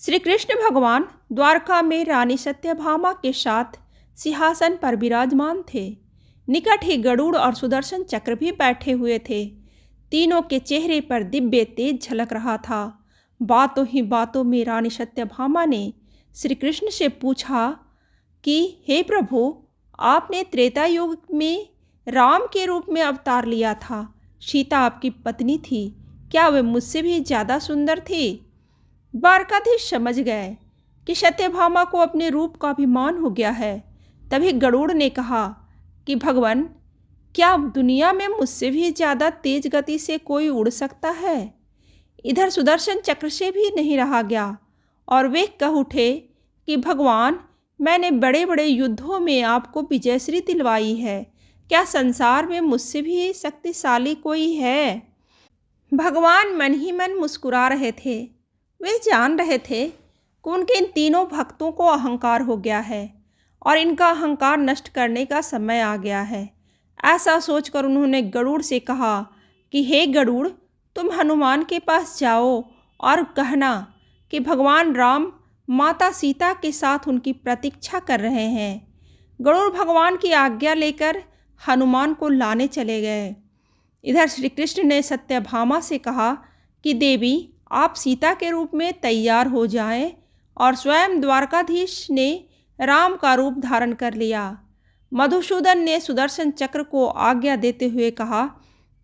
श्री कृष्ण भगवान द्वारका में रानी सत्यभामा के साथ सिंहासन पर विराजमान थे। निकट ही गरुड़ और सुदर्शन चक्र भी बैठे हुए थे। तीनों के चेहरे पर दिव्य तेज झलक रहा था। बातों ही बातों में रानी सत्यभामा ने श्री कृष्ण से पूछा कि हे प्रभु, आपने त्रेता युग में राम के रूप में अवतार लिया था। सीता आपकी पत्नी थी, क्या वे मुझसे भी ज़्यादा सुंदर थी? द्वारकाधीश समझ गए कि सत्यभामा को अपने रूप का अभिमान हो गया है। तभी गरुड़ ने कहा कि भगवान, क्या दुनिया में मुझसे भी ज़्यादा तेज गति से कोई उड़ सकता है? इधर सुदर्शन चक्र से भी नहीं रहा गया और वे कह उठे कि भगवान, मैंने बड़े बड़े युद्धों में आपको विजयश्री दिलवाई है, क्या संसार में मुझसे भी शक्तिशाली कोई है? भगवान मन ही मन मुस्कुरा रहे थे। वे जान रहे थे कि उनके इन तीनों भक्तों को अहंकार हो गया है और इनका अहंकार नष्ट करने का समय आ गया है। ऐसा सोचकर उन्होंने गरुड़ से कहा कि हे गरुड़, तुम हनुमान के पास जाओ और कहना कि भगवान राम माता सीता के साथ उनकी प्रतीक्षा कर रहे हैं। गरुड़ भगवान की आज्ञा लेकर हनुमान को लाने चले गए। इधर श्री कृष्ण ने सत्यभामा से कहा कि देवी, आप सीता के रूप में तैयार हो जाएं, और स्वयं द्वारकाधीश ने राम का रूप धारण कर लिया। मधुसूदन ने सुदर्शन चक्र को आज्ञा देते हुए कहा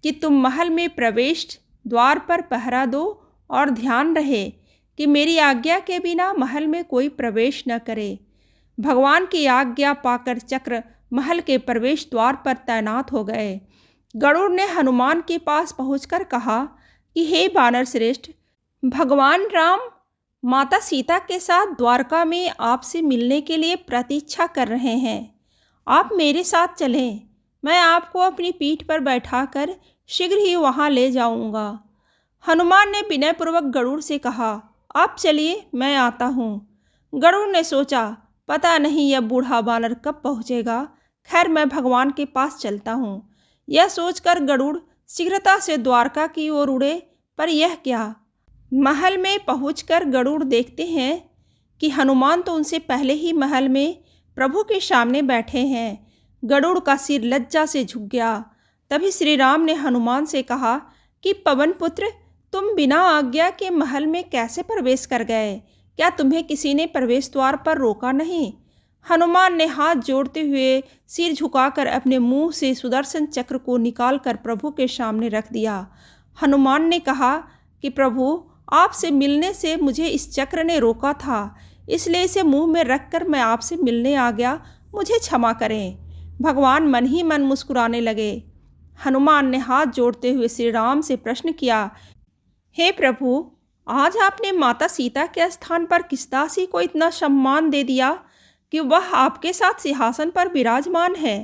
कि तुम महल में प्रवेश द्वार पर पहरा दो और ध्यान रहे कि मेरी आज्ञा के बिना महल में कोई प्रवेश न करे। भगवान की आज्ञा पाकर चक्र महल के प्रवेश द्वार पर तैनात हो गए। गरुड़ ने हनुमान के पास पहुंचकर कहा कि हे वानर श्रेष्ठ, भगवान राम माता सीता के साथ द्वारका में आपसे मिलने के लिए प्रतीक्षा कर रहे हैं। आप मेरे साथ चलें, मैं आपको अपनी पीठ पर बैठाकर शीघ्र ही वहां ले जाऊंगा। हनुमान ने विनयपूर्वक गरुड़ से कहा, आप चलिए, मैं आता हूँ। गरुड़ ने सोचा, पता नहीं यह बूढ़ा वानर कब पहुँचेगा। खैर, मैं भगवान के पास चलता हूँ। यह सोचकर गरुड़ शीघ्रता से द्वारका की ओर उड़े। पर यह क्या, महल में पहुंचकर गरुड़ देखते हैं कि हनुमान तो उनसे पहले ही महल में प्रभु के सामने बैठे हैं। गरुड़ का सिर लज्जा से झुक गया। तभी श्री राम ने हनुमान से कहा कि पवन पुत्र, तुम बिना आज्ञा के महल में कैसे प्रवेश कर गए? क्या तुम्हें किसी ने प्रवेश द्वार पर रोका नहीं? हनुमान ने हाथ जोड़ते हुए सिर झुकाकर अपने मुंह से सुदर्शन चक्र को निकालकर प्रभु के सामने रख दिया। हनुमान ने कहा कि प्रभु, आपसे मिलने से मुझे इस चक्र ने रोका था, इसलिए इसे मुंह में रखकर मैं आपसे मिलने आ गया, मुझे क्षमा करें। भगवान मन ही मन मुस्कुराने लगे। हनुमान ने हाथ जोड़ते हुए श्री राम से प्रश्न किया, हे प्रभु, आज आपने माता सीता के स्थान पर किस दासी को इतना सम्मान दे दिया कि वह आपके साथ सिंहासन पर विराजमान है?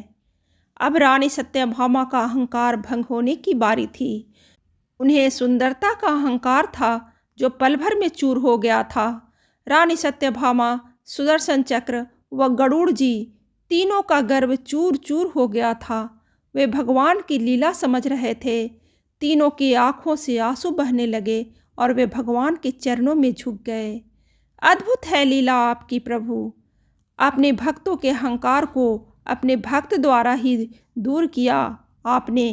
अब रानी सत्यभामा का अहंकार भंग होने की बारी थी। उन्हें सुंदरता का अहंकार था जो पल भर में चूर हो गया था। रानी सत्यभामा, सुदर्शन चक्र व गरुड़ जी तीनों का गर्व चूर चूर हो गया था। वे भगवान की लीला समझ रहे थे। तीनों की आंखों से आंसू बहने लगे और वे भगवान के चरणों में झुक गए। अद्भुत है लीला आपकी प्रभु। अपने भक्तों के अहंकार को अपने भक्त द्वारा ही दूर किया आपने।